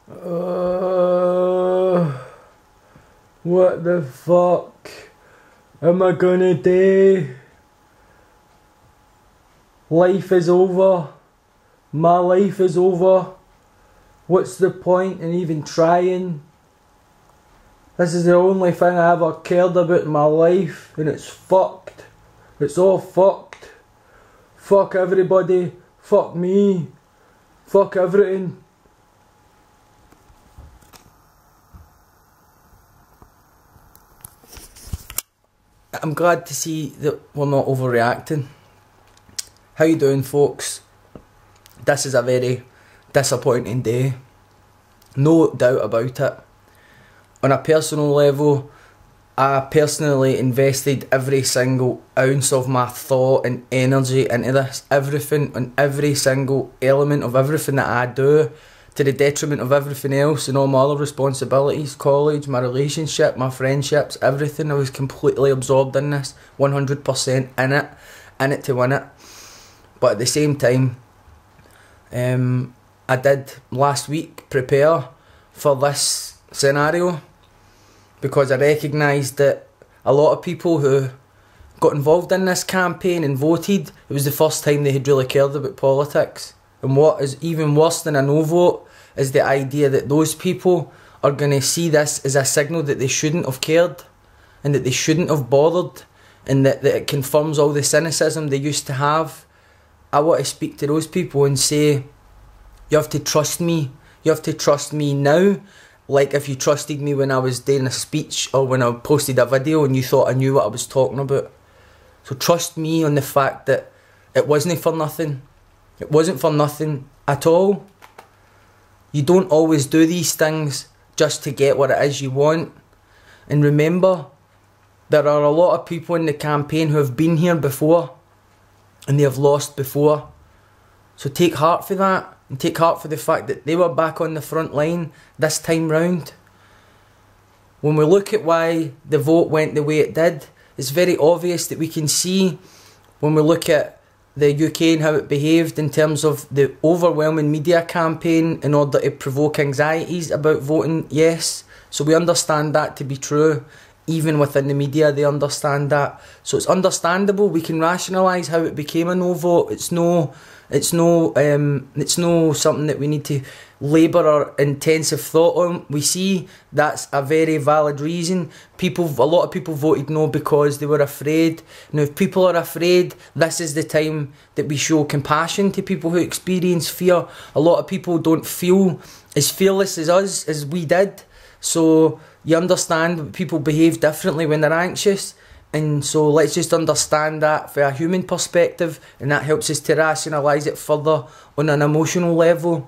What the fuck am I gonna do? Life is over. My life is over. What's the point in even trying? This is the only thing I ever cared about in my life, and it's fucked. It's all fucked. Fuck everybody. Fuck me. Fuck everything. I'm glad to see that we're not overreacting. How you doing, folks? This is a very disappointing day. No doubt about it. On a personal level, I personally invested every single ounce of my thought and energy into this. Everything and every single element of everything that I do, to the detriment of everything else and all my other responsibilities, college, my relationship, my friendships, everything. I was completely absorbed in this, 100% in it to win it. But at the same time, I did last week prepare for this scenario, because I recognised that a lot of people who got involved in this campaign and voted, it was the first time they had really cared about politics. And what is even worse than a no vote is the idea that those people are going to see this as a signal that they shouldn't have cared and that they shouldn't have bothered, and that it confirms all the cynicism they used to have. I want to speak to those people and say, you have to trust me. You have to trust me now. Like if you trusted me when I was doing a speech or when I posted a video and you thought I knew what I was talking about. So trust me on the fact that it wasn't for nothing. It wasn't for nothing at all. You don't always do these things just to get what it is you want. And remember, there are a lot of people in the campaign who have been here before and they have lost before. So take heart for that. And take heart for the fact that they were back on the front line this time round. When we look at why the vote went the way it did, it's very obvious that we can see when we look at the UK and how it behaved in terms of the overwhelming media campaign in order to provoke anxieties about voting yes. So we understand that to be true. Even within the media they understand that. So it's understandable. We can rationalise how it became a no vote. It's no something that we need to labour our intensive thought on. We see that's a very valid reason. A lot of people voted no because they were afraid. Now if people are afraid, this is the time that we show compassion to people who experience fear. A lot of people don't feel as fearless as us, as we did. So you understand people behave differently when they're anxious. And so let's just understand that from a human perspective, and that helps us to rationalise it further on an emotional level.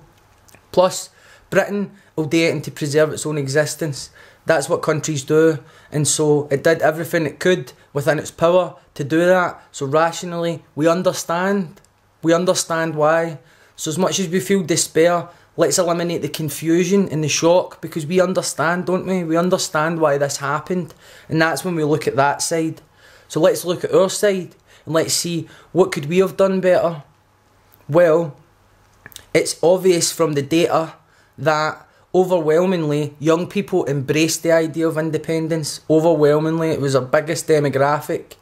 Plus, Britain will do it to preserve its own existence. That's what countries do, and so it did everything it could within its power to do that. So rationally, we understand why. So as much as we feel despair, let's eliminate the confusion and the shock, because we understand, don't we? We understand why this happened, and that's when we look at that side. So let's look at our side and let's see what could we have done better. Well, it's obvious from the data that overwhelmingly young people embraced the idea of independence. Overwhelmingly, it was our biggest demographic,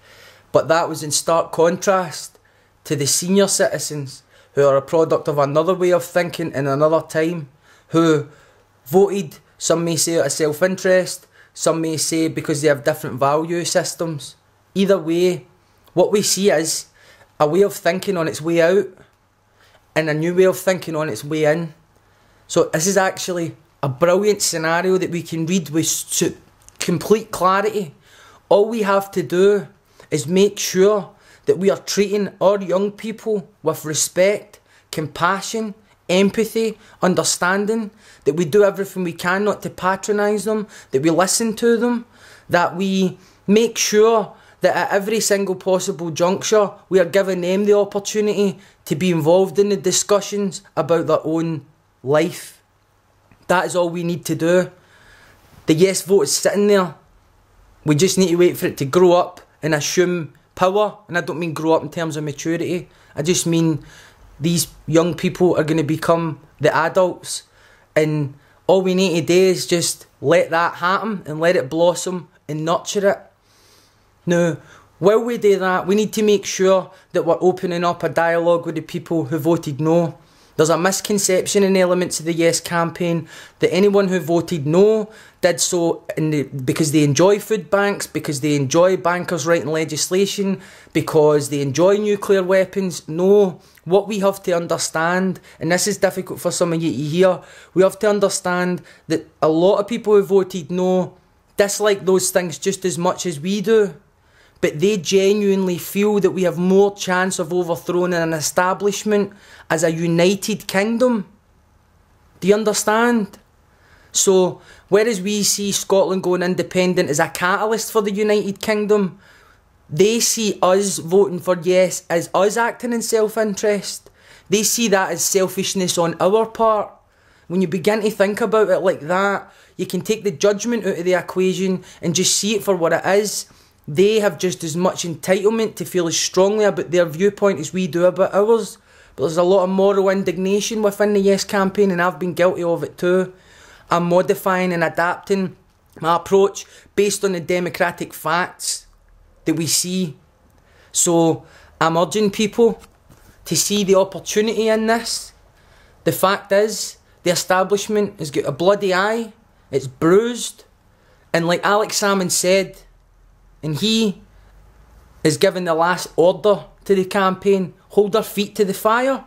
but that was in stark contrast to the senior citizens, who are a product of another way of thinking in another time, who voted, some may say out of self-interest, some may say because they have different value systems. Either way, what we see is a way of thinking on its way out and a new way of thinking on its way in. So this is actually a brilliant scenario that we can read with complete clarity. All we have to do is make sure that we are treating our young people with respect, compassion, empathy, understanding, that we do everything we can not to patronise them, that we listen to them, that we make sure that at every single possible juncture we are giving them the opportunity to be involved in the discussions about their own life. That is all we need to do. The yes vote is sitting there. We just need to wait for it to grow up and assume power. And I don't mean grow up in terms of maturity. I just mean these young people are going to become the adults, and All we need to do is just let that happen and let it blossom and nurture it. Now, while we do that, we need to make sure that we're opening up a dialogue with the people who voted no. There's a misconception in elements of the Yes campaign that anyone who voted no did so because they enjoy food banks, because they enjoy bankers writing legislation, because they enjoy nuclear weapons. No, what we have to understand, and this is difficult for some of you to hear, we have to understand that a lot of people who voted no dislike those things just as much as we do. But they genuinely feel that we have more chance of overthrowing an establishment as a united kingdom. Do you understand? So, whereas we see Scotland going independent as a catalyst for the United Kingdom, they see us voting for yes as us acting in self-interest. They see that as selfishness on our part. When you begin to think about it like that, you can take the judgment out of the equation and just see it for what it is. They have just as much entitlement to feel as strongly about their viewpoint as we do about ours. But there's a lot of moral indignation within the Yes campaign, and I've been guilty of it too. I'm modifying and adapting my approach based on the democratic facts that we see. So I'm urging people to see the opportunity in this. The fact is, the establishment has got a bloody eye, it's bruised, and like Alex Salmond said, and he is giving the last order to the campaign, hold their feet to the fire.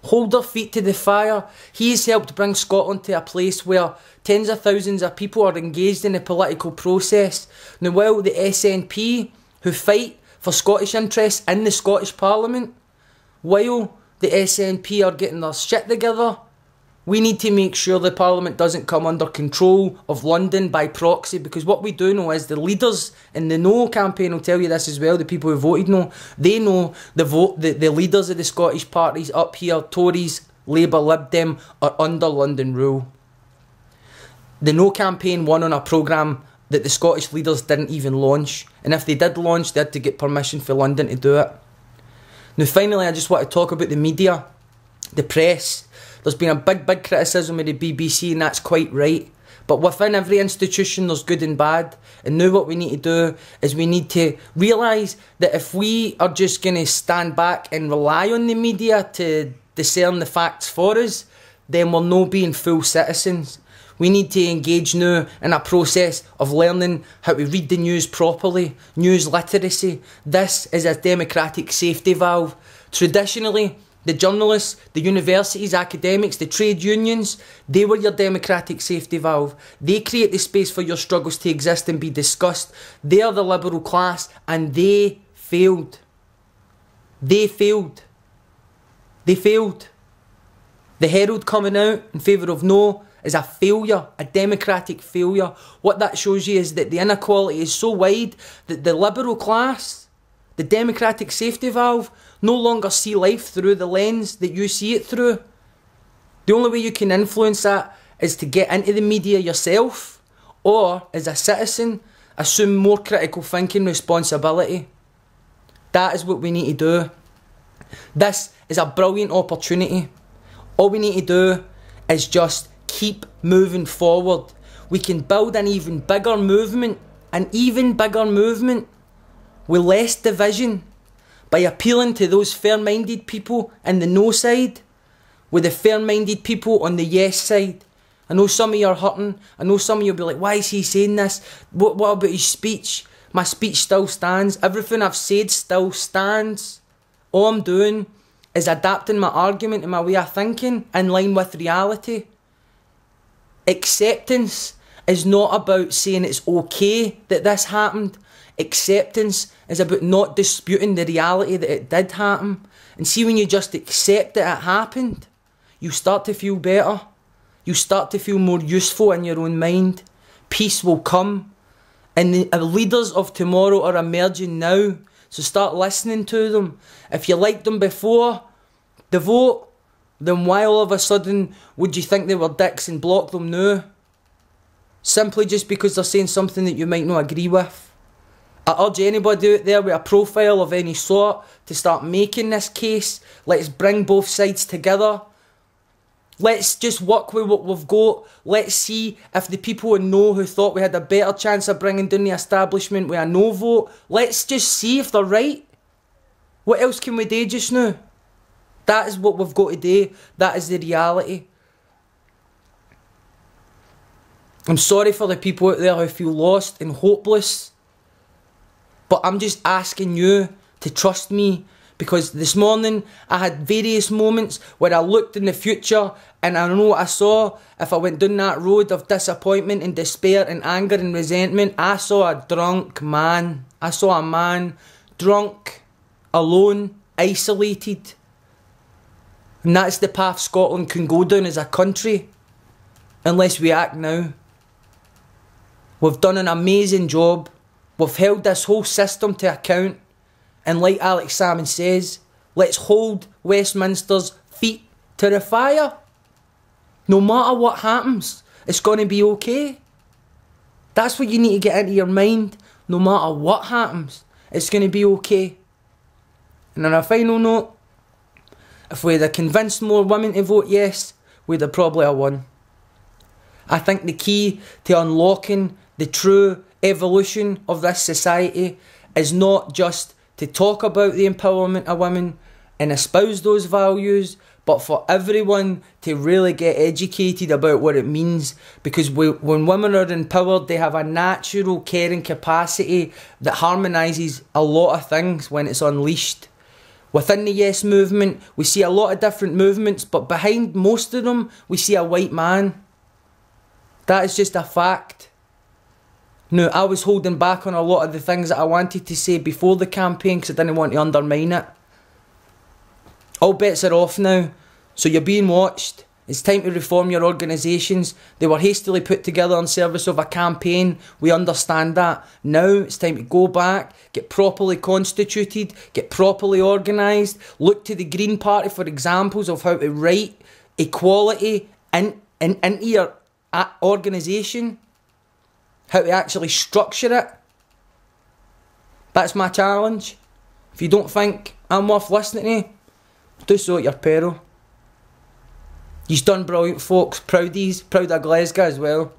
Hold their feet to the fire. He has helped bring Scotland to a place where tens of thousands of people are engaged in the political process. Now, while the SNP, who fight for Scottish interests in the Scottish Parliament, while the SNP are getting their shit together, we need to make sure the Parliament doesn't come under control of London by proxy, because what we do know is the leaders in the No campaign will tell you this as well, the people who voted no, they know the leaders of the Scottish parties up here, Tories, Labour, Lib Dem, are under London rule. The No campaign won on a programme that the Scottish leaders didn't even launch, and if they did launch, they had to get permission for London to do it. Now finally, I just want to talk about the media, the press. There's been a big criticism of the BBC, and that's quite right. But within every institution, there's good and bad. And now what we need to do is we need to realise that if we are just going to stand back and rely on the media to discern the facts for us, then we're not being full citizens. We need to engage now in a process of learning how to read the news properly, news literacy. This is a democratic safety valve. Traditionally, the journalists, the universities, academics, the trade unions, they were your democratic safety valve. They create the space for your struggles to exist and be discussed. They are the liberal class, and they failed. They failed. They failed. The Herald coming out in favour of no is a failure, a democratic failure. What that shows you is that the inequality is so wide that the liberal class, the democratic safety valve, no longer see life through the lens that you see it through. The only way you can influence that is to get into the media yourself, or as a citizen, assume more critical thinking responsibility. That is what we need to do. This is a brilliant opportunity. All we need to do is just keep moving forward. We can build an even bigger movement, with less division, by appealing to those fair-minded people in the no side, with the fair-minded people on the yes side. I know some of you are hurting. I know some of you will be like, why is he saying this? What about his speech? My speech still stands. Everything I've said still stands. All I'm doing is adapting my argument and my way of thinking in line with reality. Acceptance is not about saying it's okay that this happened. Acceptance is about not disputing the reality that it did happen. And see, when you just accept that it happened, you start to feel better. You start to feel more useful in your own mind. Peace will come. And the leaders of tomorrow are emerging now. So start listening to them. If you liked them before the vote, then why all of a sudden would you think they were dicks and block them now? Simply just because they're saying something that you might not agree with. I urge anybody out there with a profile of any sort to start making this case. Let's bring both sides together. Let's just work with what we've got. Let's see if the people in No who thought we had a better chance of bringing down the establishment with a no vote, let's just see if they're right. What else can we do just now? That is what we've got to do. That is the reality. I'm sorry for the people out there who feel lost and hopeless, but I'm just asking you to trust me, because this morning I had various moments where I looked in the future and I know what I saw. If I went down that road of disappointment and despair and anger and resentment, I saw a drunk man. I saw a man drunk, alone, isolated. And that's the path Scotland can go down as a country, unless we act now. We've done an amazing job. We've held this whole system to account. And like Alex Salmon says, let's hold Westminster's feet to the fire. No matter what happens, it's going to be okay. That's what you need to get into your mind. No matter what happens, it's going to be okay. And on a final note, if we'd have convinced more women to vote yes, we'd have probably have won. I think the key to unlocking the true evolution of this society is not just to talk about the empowerment of women and espouse those values, but for everyone to really get educated about what it means. Because when women are empowered, they have a natural caring capacity that harmonises a lot of things when it's unleashed. Within the Yes movement, we see a lot of different movements, but behind most of them, we see a white man. That is just a fact. Now, I was holding back on a lot of the things that I wanted to say before the campaign because I didn't want to undermine it. All bets are off now, so you're being watched. It's time to reform your organisations. They were hastily put together in service of a campaign. We understand that. Now it's time to go back, get properly constituted, get properly organised. Look to the Green Party for examples of how to write equality into your organisation. How to actually structure it. That's my challenge. If you don't think I'm worth listening to, do so at your peril. You've done brilliant, folks. Proud of Glasgow as well.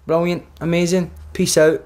Brilliant. Amazing. Peace out.